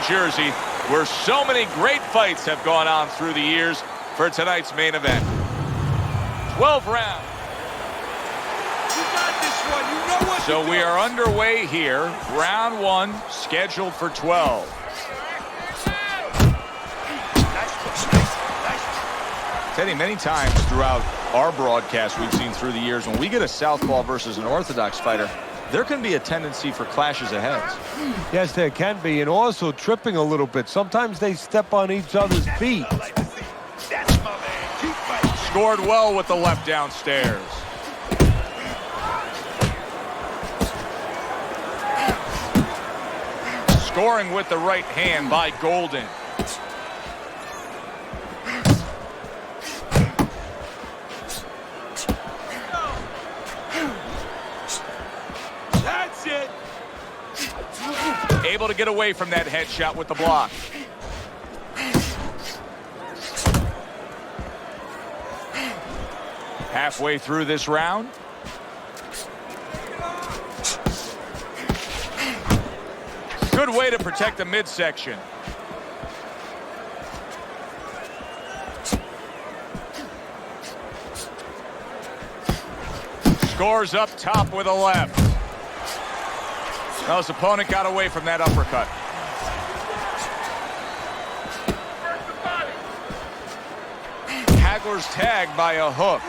Jersey, where so many great fights have gone on through the years for tonight's main event. 12 rounds. You got this one. You know what So we are underway here. Round 1 scheduled for 12. Teddy, many times throughout our broadcast we've seen through the years, when we get a southpaw versus an orthodox fighter, there can be a tendency for clashes of heads. Yes, there can be, and also tripping a little bit. Sometimes they step on each other's feet. Scored well with the left downstairs. Scoring with the right hand by Golden. That's it. Able to get away from that headshot with the block. Halfway through this round. Good way to protect the midsection. Scores up top with a left. Now his opponent got away from that uppercut. Hagler's tagged by a hook.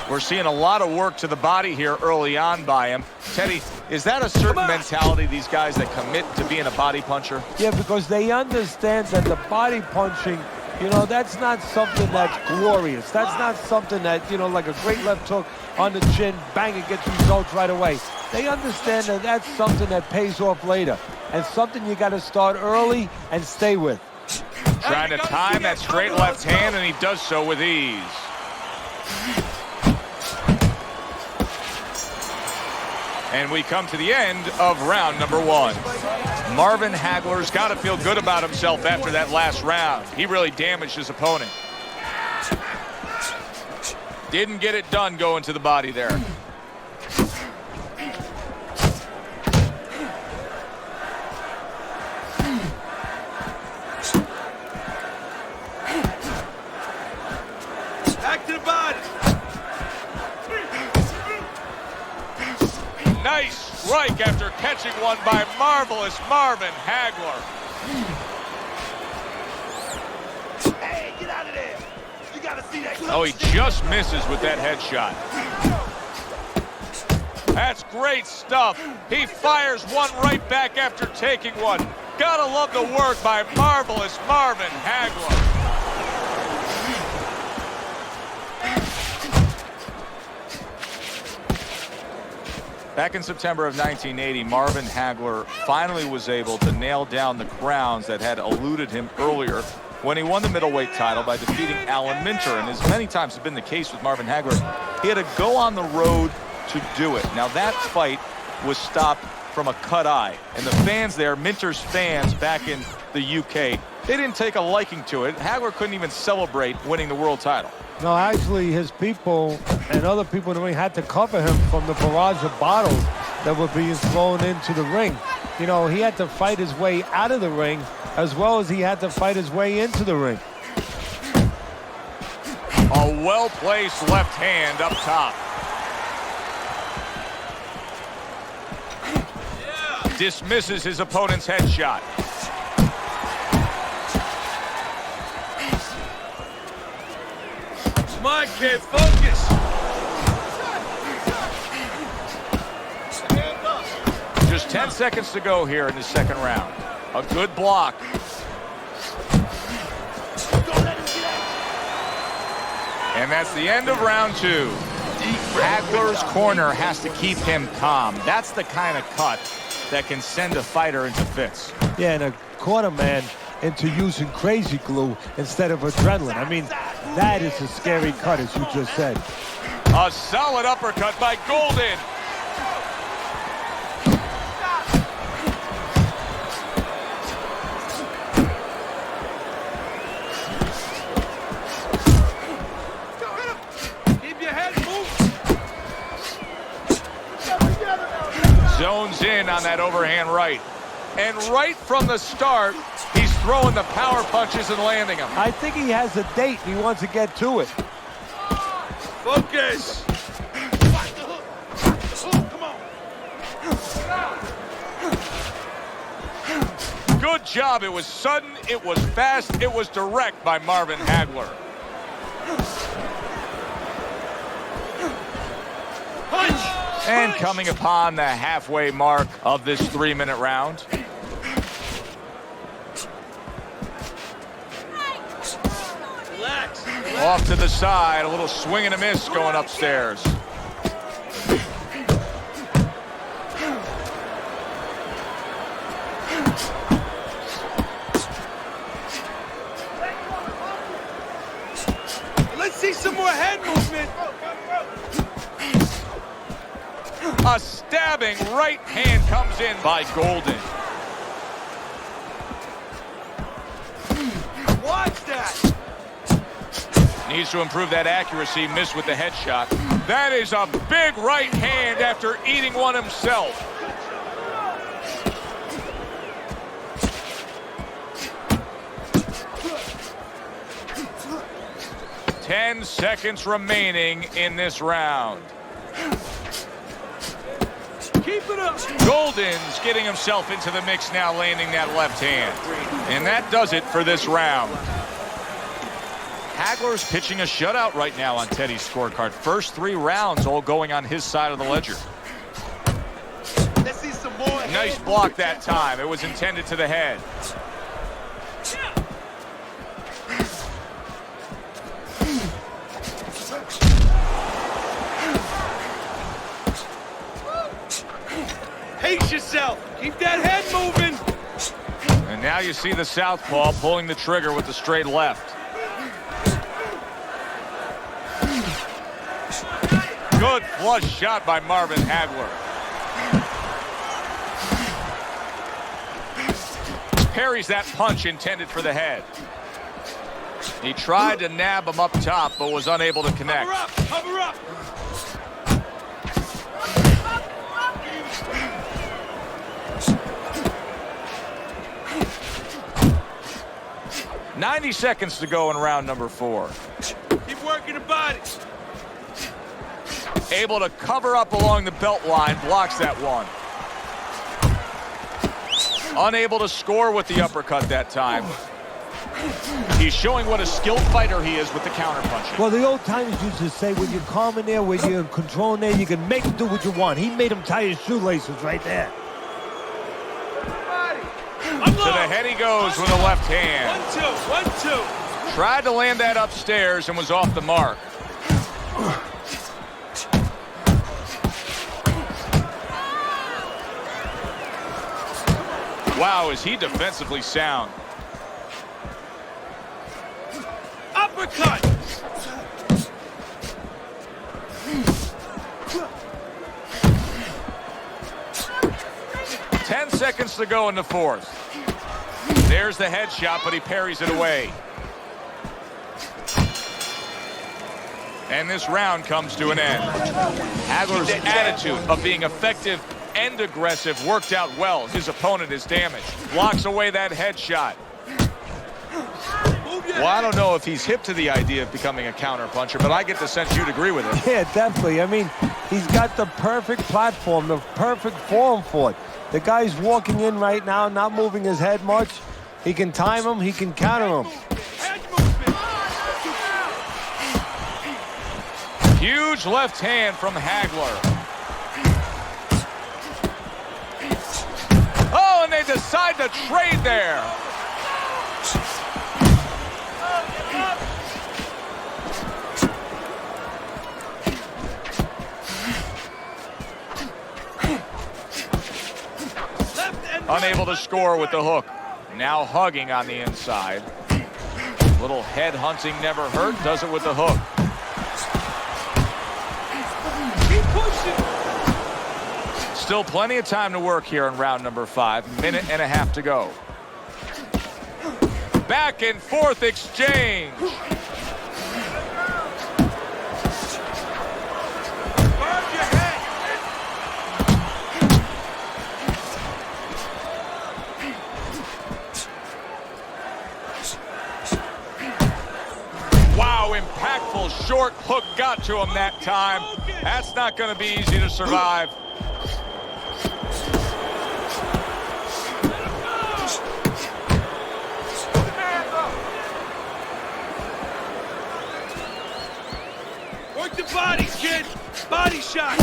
We're seeing a lot of work to the body here early on by him. Teddy, is that a certain mentality, these guys that commit to being a body puncher? Yeah, because they understand that the body punching, you know, that's not something that's glorious. That's not something that, you know, like a great left hook on the chin, bang, it gets results right away. They understand that that's something that pays off later, and something you got to start early and stay with. Trying to time that straight left hand, and he does so with ease. And we come to the end of round number 1. Marvin Hagler's got to feel good about himself after that last round. He really damaged his opponent. Didn't get it done going to the body there. Back to the body. Nice strike after catching one by marvelous Marvin Hagler. Hey, get out of there. You gotta see that. Oh, he just misses with that headshot. That's great stuff. He fires one right back after taking one. Gotta love the work by marvelous Marvin Hagler. Back in September of 1980, Marvin Hagler finally was able to nail down the crowns that had eluded him earlier when he won the middleweight title by defeating Alan Minter. And as many times has been the case with Marvin Hagler, he had to go on the road to do it. Now that fight was stopped from a cut eye, and the fans there, Minter's fans back in the UK, they didn't take a liking to it. Hagler couldn't even celebrate winning the world title. No, actually, his people and other people in the ring had to cover him from the barrage of bottles that were being thrown into the ring. You know, he had to fight his way out of the ring as well as he had to fight his way into the ring. A well-placed left hand up top. Dismisses his opponent's headshot. Come on, kid, focus. Just 10 seconds to go here in the second round. A good block. And that's the end of round 2. Hagler's corner has to keep him calm. That's the kind of cut that can send a fighter into fits. Yeah, and a corner man into using crazy glue instead of adrenaline. I mean, that is a scary cut, as you just said. A solid uppercut by Golden. Keep your head moving. Zones in on that overhand right. And right from the start, he's throwing the power punches and landing them. I think he has a date and he wants to get to it. Focus. Good job. It was sudden, it was fast, it was direct by Marvin Hagler. And coming upon the halfway mark of this 3-minute round. Relax. Off to the side, a little swing and a miss going upstairs. Let's see some more head movement. A stabbing right hand comes in by Golden. Watch that. Needs to improve that accuracy, missed with the headshot. That is a big right hand after eating one himself. Ten seconds remaining in this round. Keep it up. Golden's getting himself into the mix now, landing that left hand. And that does it for this round. Hagler's pitching a shutout right now on Teddy's scorecard. First 3 rounds all going on his side of the ledger. Let's see some more. Nice block that time. It was intended to the head. Pace yourself. Keep that head moving. And now you see the southpaw pulling the trigger with the straight left. Good flush shot by Marvin Hagler. Parries that punch intended for the head. He tried to nab him up top, but was unable to connect. Cover up. Cover up. 90 seconds to go in round number 4. Keep working the body. Able to cover up along the belt line, blocks that one. Unable to score with the uppercut that time. He's showing what a skilled fighter he is with the counterpunching. Well, the old timers used to say, when you're calm in there, when you're in control in there, you can make him do what you want. He made him tie his shoelaces right there. To the head he goes with a left hand. 1-2. 1-2. Tried to land that upstairs and was off the mark. Wow, is he defensively sound. Uppercut. Ten seconds to go in the 4th. There's the headshot, but he parries it away. And this round comes to an end. Hagler's attitude of being effective and aggressive worked out well. His opponent is damaged. Blocks away that headshot. Well, I don't know if he's hip to the idea of becoming a counterpuncher, but I get the sense you'd agree with it. Yeah, definitely. I mean, he's got the perfect platform, the perfect form for it. The guy's walking in right now, not moving his head much. He can time him, he can counter him. Head movement. Huge left hand from Hagler. Oh, and they decide to trade there. Unable to score with the hook. Now hugging on the inside. Little head hunting never hurt. Does it with the hook. Keep pushing. Still plenty of time to work here in round number 5. Minute and a half to go. Back and forth exchange. impactful short hook got to him that time. That's not going to be easy to survive. Work the body, kid. Body shots.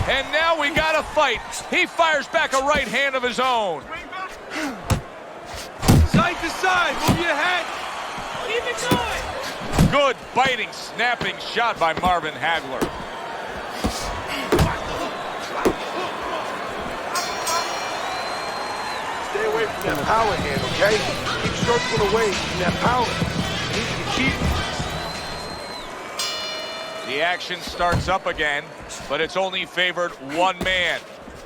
And now we got a fight. He fires back a right hand of his own. Side to side. Move your head. Keep it going. Good biting, snapping shot by Marvin Hagler. Stay away from that power hand, okay? Keep circling away from that power. You keep. The action starts up again, but it's only favored one man.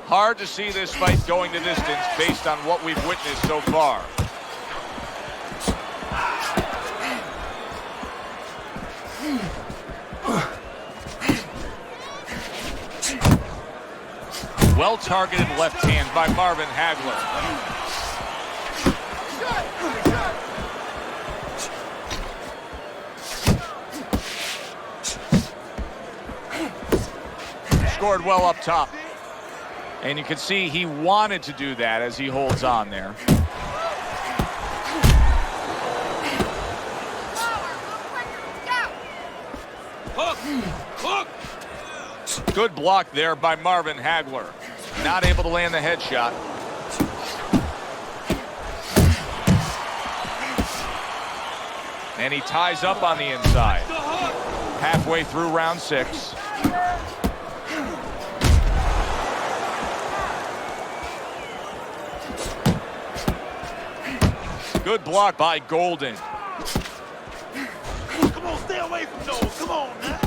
Hard to see this fight going the distance based on what we've witnessed so far. Well-targeted left hand by Marvin Hagler. Scored well up top. And you can see he wanted to do that as he holds on there. Hook. Hook. Good block there by Marvin Hagler. Not able to land the headshot. And he ties up on the inside. Halfway through round 6. Good block by Golden. Come on, stay away from those. Come on, man.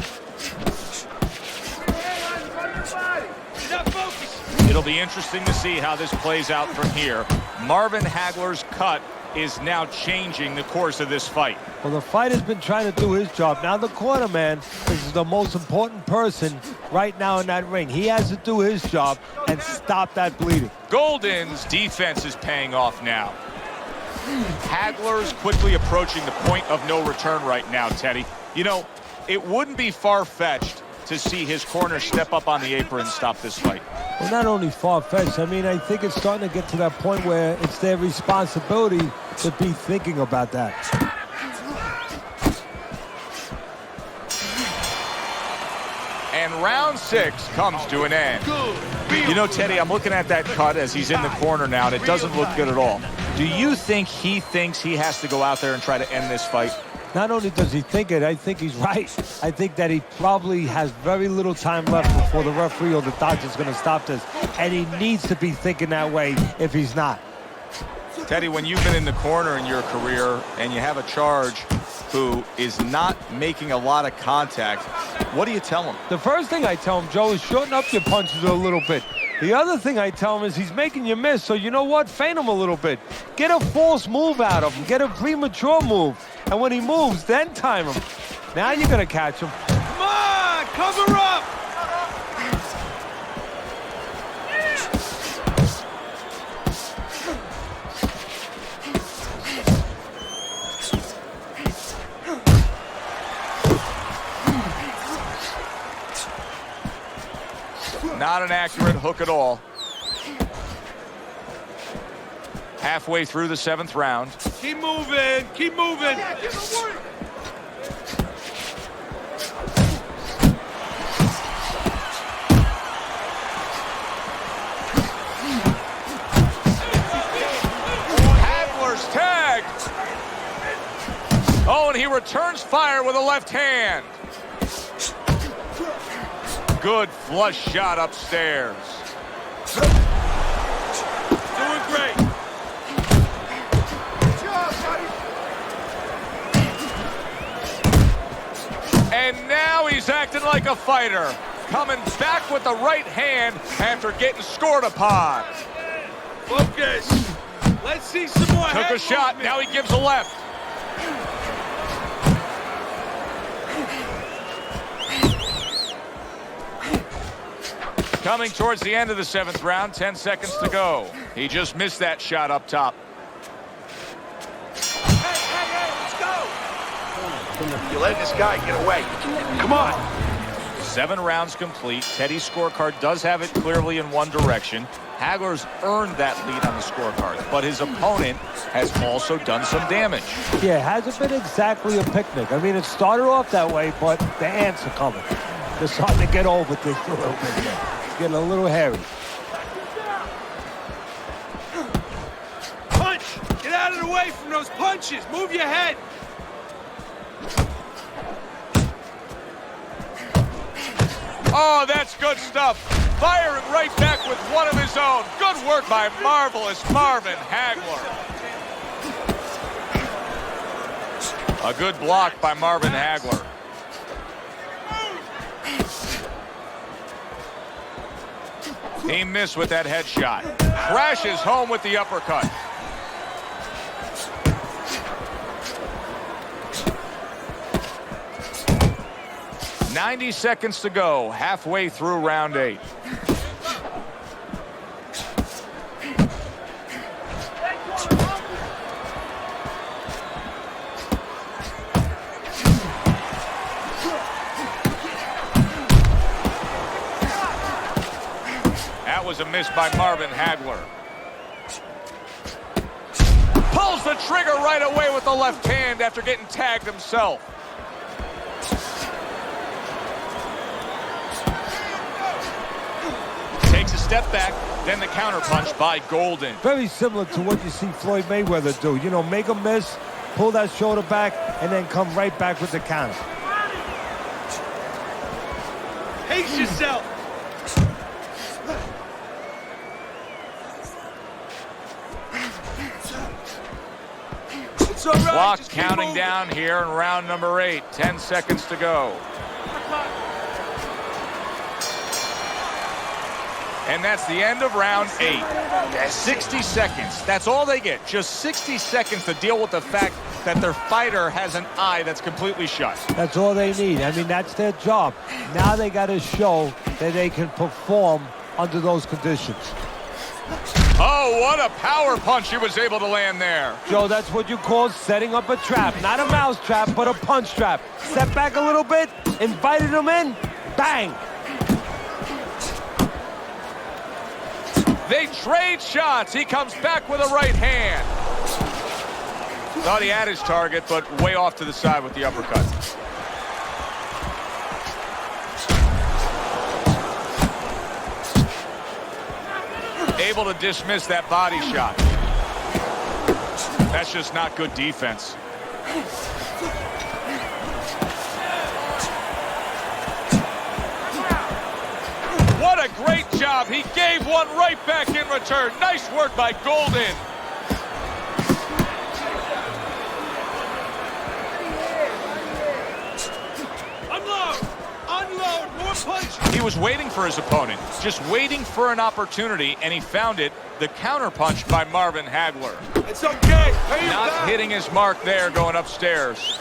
Not focused. It'll be interesting to see how this plays out from here. Marvin Hagler's cut is now changing the course of this fight. Well, the fighter's been trying to do his job. Now the cornerman is the most important person right now in that ring. He has to do his job and stop that bleeding. Golden's defense is paying off now. Hagler's quickly approaching the point of no return right now, Teddy. You know, it wouldn't be far-fetched to see his corner step up on the apron and stop this fight. Well, not only far-fetched, I mean, I think it's starting to get to that point where it's their responsibility to be thinking about that. And round 6 comes to an end. You know, Teddy, I'm looking at that cut as he's in the corner now, and it doesn't look good at all. Do you think he thinks he has to go out there and try to end this fight? Not only does he think it, I think he's right. I think that he probably has very little time left before the referee or the doctor's going to stop this. And he needs to be thinking that way if he's not. Teddy, when you've been in the corner in your career and you have a charge who is not making a lot of contact, what do you tell him? The first thing I tell him, Joe, is shorten up your punches a little bit. The other thing I tell him is he's making you miss, so you know what? Feint him a little bit. Get a false move out of him. Get a premature move. And when he moves, then time him. Now you're going to catch him. Come on, cover up. Not an accurate hook at all. Halfway through the 7th round. Keep moving. Keep moving. Hagler's tagged. Oh, and he returns fire with a left hand. Good flush shot upstairs. Doing great. And now he's acting like a fighter. Coming back with the right hand after getting scored upon. Focus. Let's see some more. Took a shot, now he gives a left. Coming towards the end of the 7th round, 10 seconds to go. He just missed that shot up top. Hey, let's go. You're letting this guy get away. Come on. 7 rounds complete. Teddy's scorecard does have it clearly in one direction. Hagler's earned that lead on the scorecard, but his opponent has also done some damage. Yeah, it hasn't been exactly a picnic. I mean, it started off that way, but the ants are coming. They're starting to get over things a little bit. It's getting a little hairy. Punch! Get out of the way from those punches! Move your head! Oh, that's good stuff. Firing right back with one of his own. Good work by marvelous Marvin Hagler. A good block by Marvin Hagler. He missed with that headshot. Crashes home with the uppercut. "90 seconds to go, halfway through round 8. That was a miss by Marvin Hagler. Pulls the trigger right away with the left hand after getting tagged himself. Takes a step back, then the counterpunch by Golden. Very similar to what you see Floyd Mayweather do. You know, make a miss, pull that shoulder back, and then come right back with the counter. Pace yourself! It's all right. Clock Just keep counting moving. down here in round number 8. 10 seconds to go. And that's the end of round 8. 60 seconds. That's all they get. Just 60 seconds to deal with the fact that their fighter has an eye that's completely shut. That's all they need. I mean, that's their job. Now they got to show that they can perform under those conditions. Oh, what a power punch he was able to land there. Joe, that's what you call setting up a trap. Not a mouse trap, but a punch trap. Step back a little bit, invited him in, bang. They trade shots. He comes back with a right hand. Thought he had his target, but way off to the side with the uppercut. Able to dismiss that body shot. That's just not good defense. What a great job. He gave one right back in return. Nice work by Golden. Unload! Unload! More punch! He was waiting for his opponent, just waiting for an opportunity, and he found it. The counterpunch by Marvin Hagler. It's okay! Pay him Not back. hitting his mark there, going upstairs.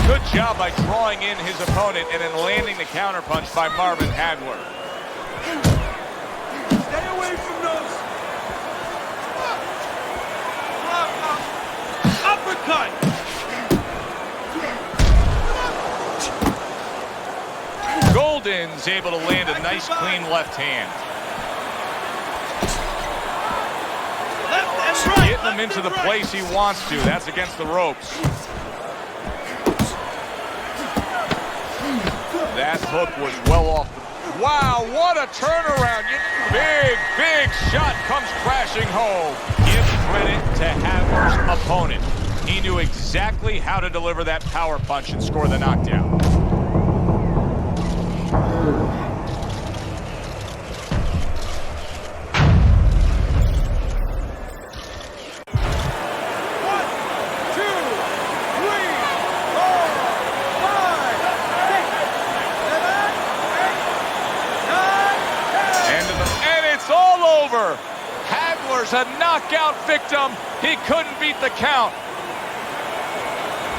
Good job by drawing in his opponent and then landing the counterpunch by Marvin Hagler. Stay away from those! Uppercut! Golden's able to land a nice, clean left hand. Left and right! Getting him into the place he wants to. That's against the ropes. That hook was well off. Wow, what a turnaround. Big, big shot comes crashing home. Give credit to Hagler's opponent. He knew exactly how to deliver that power punch and score the knockdown. Hagler's a knockout victim. He couldn't beat the count.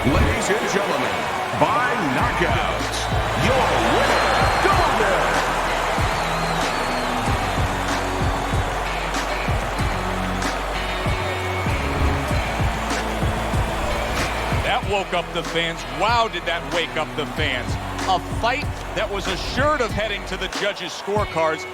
Ladies and gentlemen, by knockout, your winner, Golden. woke up the fans. Wow, did that wake up the fans. A fight that was assured of heading to the judges' scorecards.